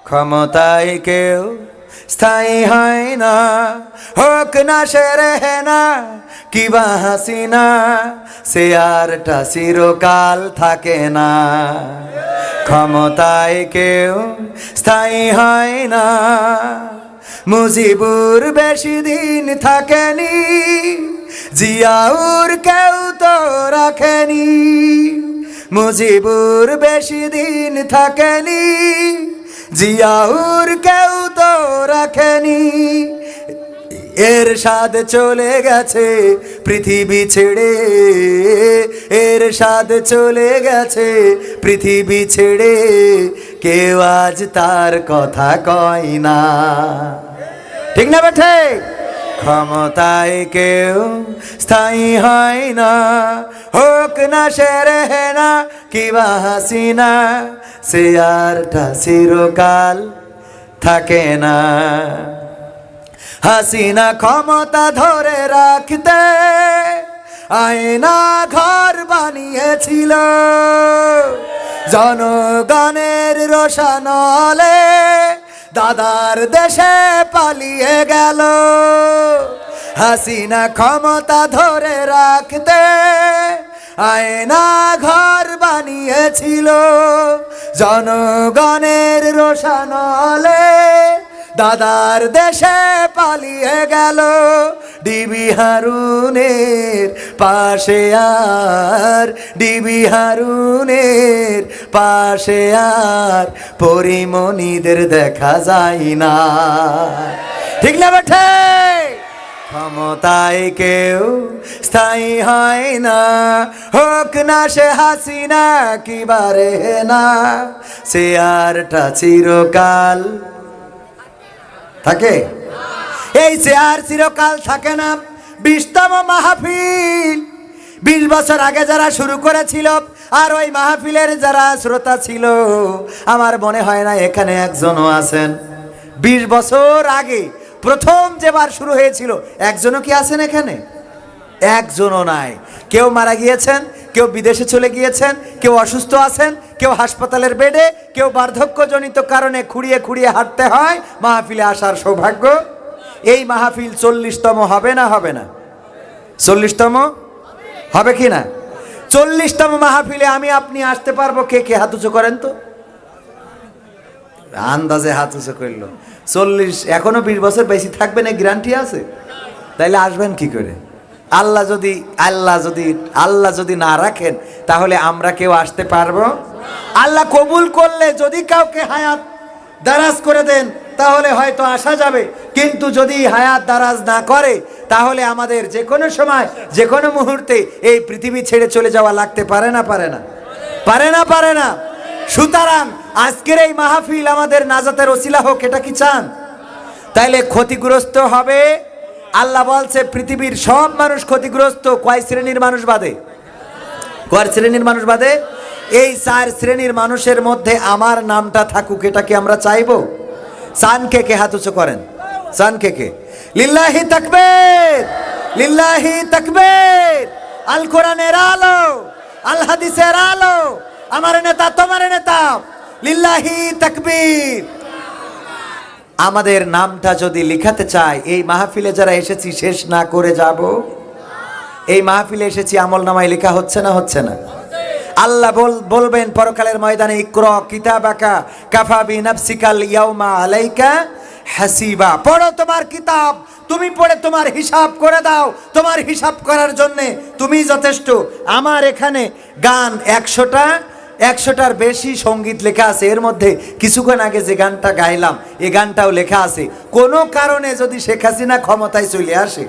ক্ষমতায় কেউ স্থায়ী হয় না, হোক না সে রেহেনা কিবা হাসিনা, সে আরটা চিরকাল থাকে না। ক্ষমতায় কেউ স্থায়ী হয় না, মুজিবুর বেশি দিন থাকেনি, জিয়াউর কেউ তো রাখেনি। মুজিবুর বেশি দিন থাকেনি, জিয়াউর কেউ তো রাখেনি। এরশাদ চলে গেছে পৃথিবী ছেড়ে, এরশাদ চলে গেছে পৃথিবী ছেড়ে, কেউ আজ তার কথা কয় না। ঠিক না বেঠে? ক্ষমতায় কেউ স্থায়ী হয় না, হোক না সে রেহেনা কিবা হাসিনা, সে আরটা চিরকাল থাকে না। হাসিনা ক্ষমতা ধরে রাখতে আয়না ঘর বানিয়েছিল, জনগণের রোশানলে দাদার দেশে পালিয়ে গেল। হাসিনা ক্ষমতা ধরে রাখতে আয়না ঘর বানিয়েছিল, জনগণের রোশানলে দাদার দেশে পালিয়ে গেল। ডিবি হারুনের পাশে আর, ডিবি হারুনের পাশে আর পরিমণিদের দেখা যায় না। ঠিক না বেঠে? ক্ষমতায় কেউ স্থায়ী হয় না, হোক না সে হাসিনা কিবা রেহেনা, সে আরটা চিরকাল থাকে। এই চেয়ার চিরকাল থাকে না। 20তম মাহফিল 20 বছর আগে যারা শুরু করেছিল, আর ওই মাহফিলের যারা শ্রোতা ছিল, আমার মনে হয় না এখানে একজনও আছেন। 20 বছর আগে প্রথম যেবার শুরু হয়েছিল, একজনও কি আছেন এখানে? একজনও নাই। কেউ মারা গিয়েছেন, কেউ বিদেশে চলে গিয়েছেন, কেউ অসুস্থ আছেন, কেউ হাসপাতালের বেডে, কেউ বার্ধক্যজনিত কারণে খুঁড়িয়ে খুঁড়িয়ে হাঁটতে হয় মাহফিলে আসার সৌভাগ্য। এই মাহফিল 40তম হবে না হবে না? 40তম হবে কি না? 40তম মাহফিলে আমি আপনি আসতে পারবো? কে কে হাত উঁচু করেন তো? আন্দাজে হাত উঁচু করলো। 40 এখনো 20 বছর বেশি থাকবে না গ্যারান্টি আছে? তাইলে আসবেন কি করে? আল্লাহ যদি না রাখেন তাহলে আমরা কেউ আসতে পারবো? আল্লাহ কবুল করলে যদি কাউকে হায়াত দারাজ করে দেন তাহলে হয়তো আসা যাবে, কিন্তু যদি হায়াত দারাজ না করে তাহলে আমাদের যে কোনো সময় যে কোনো মুহূর্তে এই পৃথিবী ছেড়ে চলে যাওয়া লাগতে পারে না? পারে না? পারে না? পারে না? সুতরাং আজকের এই মাহফিল আমাদের নাজাতের ওসিলা হোক, এটা কি চান? তাইলে ক্ষতিগ্রস্ত হবে। আল্লাহ বলছে পৃথিবীর সব মানুষ ক্ষতিগ্রস্ত, কয় শ্রেণীর মানুষ বাদে? কয় শ্রেণীর মানুষ বাদে? এই 4 শ্রেণীর মানুষের মধ্যে আমার নামটা থাকুক, এটা কি আমরা চাইবো? চান কে কে? হাত উঁচু করেন। চান কে কে? লিল্লাহি তাকবীর, লিল্লাহি তাকবীর। আল কোরআনের আলো, আল হাদিসের আলো, আমার নেতা তোমার নেতা, লিল্লাহি তাকবীর। আমাদের নামটা যদি লিখাতে চাই, এই মাহফিলে যারা এসেছি শেষ না করে যাব? এই মাহফিলে এসেছি, আমল নামায় লেখা হচ্ছে না? হচ্ছে না? আল্লাহ বলবেন পরকালের ময়দানে, ইকরা কিতাবাকা কাফা বিনাফসিকাল ইয়াউমা আলাইকা হাসিবা। পড়ো তোমার কিতাব, তুমি পড়ে তোমার হিসাব করে দাও। তোমার হিসাব করার জন্য তুমি যথেষ্ট। আমার এখানে গান 100টার বেশি সঙ্গীত লেখা আছে। এর মধ্যে কিছুক্ষণ আগে যে গানটা গাইলাম, এই গানটাও লেখা আছে। কোনো কারণে যদি শেখ হাসিনা ক্ষমতায় চলে আসে,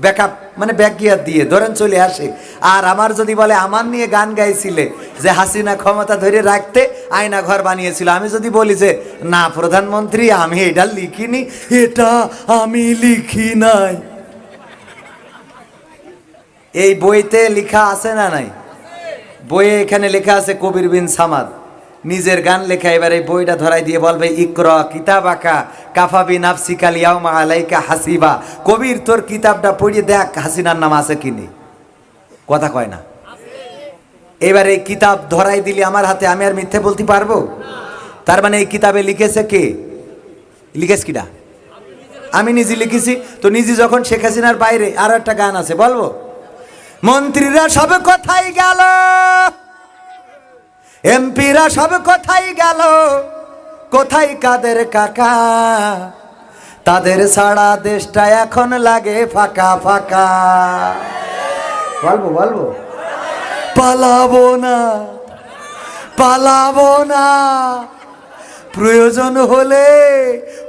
ব্যাকআপ মানে ব্যাকগিয়ার দিয়ে ধরেন চলে আসে, আর আমার যদি বলে আমার নিয়ে গান গাইছিলে যে হাসিনা ক্ষমতা ধরে রাখতে আয়না ঘর বানিয়েছিল, আমি যদি বলি যে না প্রধানমন্ত্রী আমি এটা লিখিনি, এটা আমি লিখি নাই, এই বইতে লেখা আছে না নাই? বইয়ে এখানে লেখা আছে কবির বিন সামাদ নিজের গান লেখা। এবার এই বইটা ধরাই দিয়ে বলবে ইকরা কিতাবাকা কাফা বিনাফসিকাল ইয়াউমা আলাইকা হাসিবা। কবির তোর কিতাবটা পড়িয়ে দেখ হাসিনার নাম আছে কি নেই। কথা কয় না? এবার এই কিতাব ধরাই দিলি আমার হাতে, আমি আর মিথ্যে বলতে পারবো? তার মানে এই কিতাবে লিখেছে কে? লিখেছে কিডা? আমি নিজে লিখেছি। তো নিজে যখন শেখ হাসিনার বাইরে, আর একটা গান আছে বলবো, মন্ত্রীরা সব কোথায় গেল, এমপিরা সব কোথায় গেল, কোথায় কাদের কাকা, তাদের ছাড়া দেশটা এখন লাগে ফাঁকা ফাঁকা। বলবো বলবো, পালাবো না পালাবো না, প্রয়োজন হলে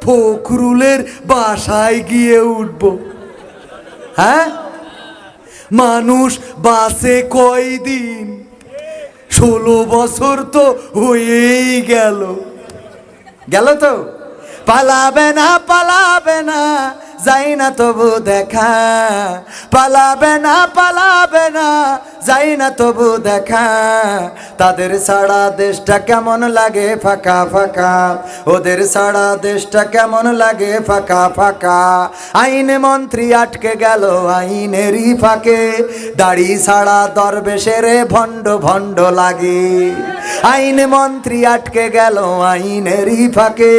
ফখরুলের বাসায় গিয়ে উঠবো। হ্যাঁ, মানুষ বাসে কয়দিন, 16 বছর তো হয়েই গেল। গেল তো, পালাবে না যাই না তবু দেখা, পালাবে না যাই না তবু দেখা, তাদের ছাড়া দেশটা কেমন লাগে ফাঁকা ফাঁকা, ওদের ছাড়া দেশটা কেমন লাগে ফাঁকা ফাঁকা। আইন মন্ত্রী আটকে গেল আইনেরই ফাঁকে, দাড়ি ছাড়া দরবেশের ভণ্ড ভণ্ড লাগে। আইন মন্ত্রী আটকে গেল আইনেরই ফাঁকে,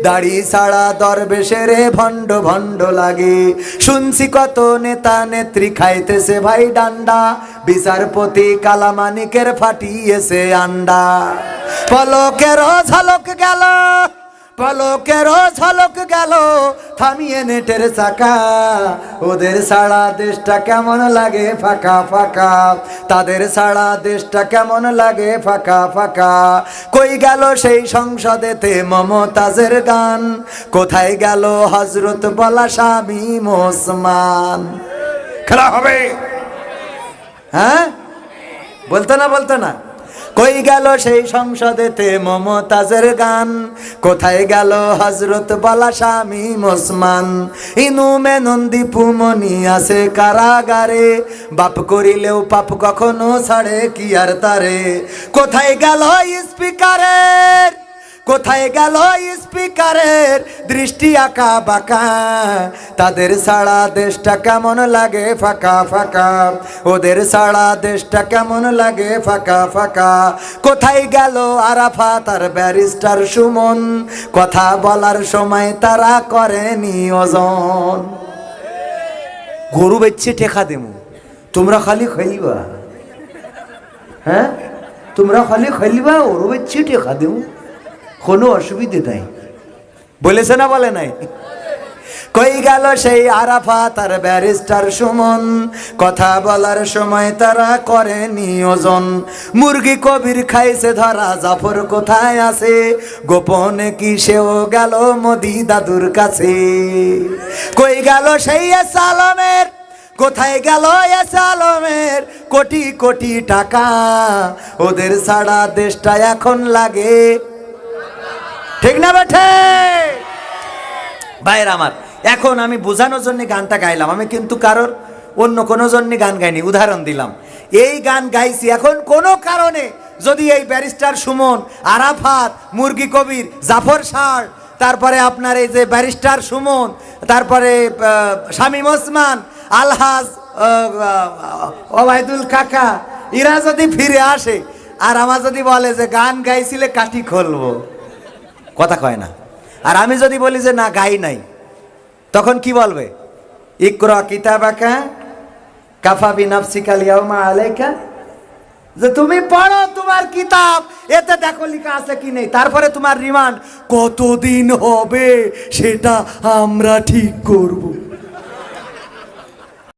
দাড়ি ছাড়া দরবেশের ভণ্ড ভণ্ড লাগে। শুনছি কত নেতা নেত্রী খাইতেছে ভাই ডান্ডা, বিচারপতি কালামানিকের ফাটিয়েছে আন্ডা। পলকেরও ঝলক গেল, পলকেরও ঝলক গেল, থামিয়ে নেটের চাকা, ওদের ছাড়া দেশটা কেমন লাগে ফাঁকা ফাঁকা, তাদের ছাড়া দেশটা কেমন লাগে ফাঁকা ফাঁকা। কই গেল সেই সংসদেতে মমতাজের গান, কোথায় গেল হজরত বলা শামীম ওসমান? খেলা হবে, হ্যাঁ বলতো না, কই গেল সেই সংসদেতে মমতাজের গান, কোথায় গেল হজরত বলা শামীম ওসমান? ইনু মেনন্দি পুমনি আছে কারাগারে, বাপ করিলেও পাপ কখনো ছাড়ে কি আর তারে। কোথায় গেল স্পিকারের, কোথায় গেল স্পিকারের দৃষ্টি আঁকা বাঁকা, তাদের ছাড়া দেশটা কেমন লাগে ফাঁকা ফাঁকা, ওদের ছাড়া দেশটা কেমন লাগে ফাঁকা ফাঁকা। কোথায় গেল আরাফাত আর ব্যারিস্টার সুমন, কথা বলার সময় তারা করেনি ওজন। গরু বেচছে টেকা দেবো, তোমরা খালি খেলবা, হ্যাঁ তোমরা খালি খেলবা, গরু বেচছে টেকা দেবো, কোনো অসুবিধে নাই। বলেছে না বলে নাই? কই গেল সেই আরাফাত আর ব্যারিস্টার সুমন, কথা বলার সময় তারা করেনি ওজন। মুরগি কবির খাইছে ধরা, জাফর কোথায় আছে, গোপনে কি সেও গেল মোদি দাদুর কাছে। কই গেল সেই আলমের, কোথায় গেল আলমের কোটি কোটি টাকা, ওদের ছাড়া দেশটা এখন লাগে, ঠিক না বেঠে ভাইয়ের আমার? এখন আমি বোঝানোর জন্য গানটা গাইলাম, আমি কিন্তু কারোর অন্য কোনো জন্য গান গাইনি, উদাহরণ দিলাম। এই গান গাইছি এখন কোনো কারণে যদি এই ব্যারিস্টার সুমন, আরাফাত, মুরগি কবির, জাফর শাহ, তারপরে আপনার এই যে ব্যারিস্টার সুমন, তারপরে শামীম ওসমান, আলহাজ ওবায়দুল কাকা, এরা যদি ফিরে আসে আর আমার যদি বলে যে গান গাইছিলে কাটি খুলবো, কথা কয় না। আর আমি যদি বলি যে না গাই নাই, তখন কি বলবে? ইকরা কিতাবাকা কাফা বিনাফসিকা লিয়াউমা আলাইকা, যে তুমি পড়ো তোমার কিতাব, এতে দেখো লেখা আছে কি নেই, তারপরে তোমার রিমান্ড কতদিন হবে সেটা আমরা ঠিক করব।